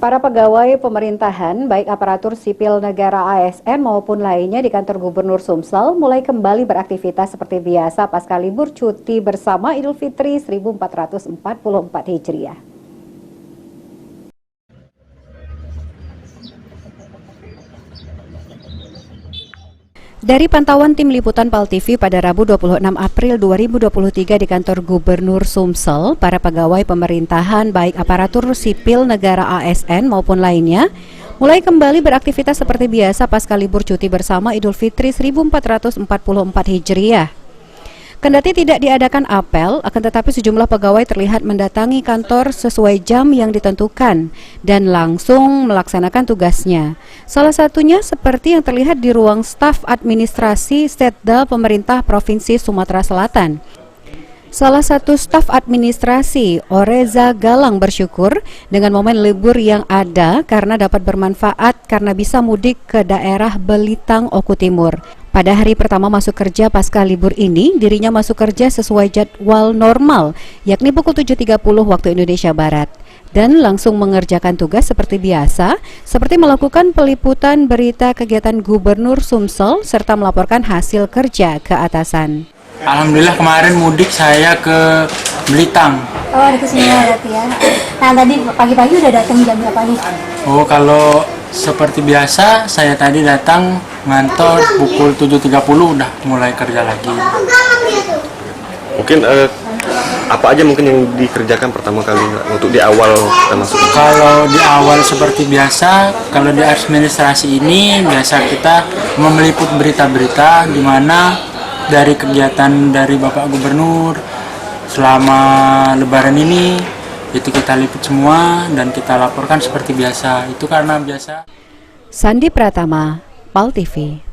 Para pegawai pemerintahan, baik aparatur sipil negara ASN maupun lainnya di kantor Gubernur Sumsel mulai kembali beraktivitas seperti biasa pasca libur cuti bersama Idul Fitri 1444 Hijriah. Dari pantauan tim liputan PAL TV pada Rabu 26 April 2023 di kantor Gubernur Sumsel, para pegawai pemerintahan baik aparatur sipil negara ASN maupun lainnya mulai kembali beraktivitas seperti biasa pasca libur cuti bersama Idul Fitri 1444 Hijriah. Kendati tidak diadakan apel, akan tetapi sejumlah pegawai terlihat mendatangi kantor sesuai jam yang ditentukan dan langsung melaksanakan tugasnya. Salah satunya seperti yang terlihat di ruang staf administrasi Setda Pemerintah Provinsi Sumatera Selatan. Salah satu staf administrasi, Oreza Galang, bersyukur dengan momen libur yang ada karena dapat bermanfaat karena bisa mudik ke daerah Belitang, Oku Timur. Pada hari pertama masuk kerja pasca libur ini, dirinya masuk kerja sesuai jadwal normal, yakni pukul 7.30 waktu Indonesia Barat. Dan langsung mengerjakan tugas seperti biasa, seperti melakukan peliputan berita kegiatan Gubernur Sumsel, serta melaporkan hasil kerja ke atasan. Alhamdulillah kemarin mudik saya ke Belitang. Oh, ada kesini berarti ya. Nah, tadi pagi-pagi udah datang jam berapa nih? Oh, kalau seperti biasa saya tadi datang ngantor pukul 7.30 udah mulai kerja lagi. Mungkin apa aja mungkin yang dikerjakan pertama kali untuk di awal kita masuk? Kalau di awal seperti biasa, kalau di administrasi ini biasa kita meliput berita-berita di mana dari kegiatan dari Bapak Gubernur selama Lebaran ini itu kita liput semua dan kita laporkan seperti biasa. Itu karena biasa. Sandi Pratama, PAL TV.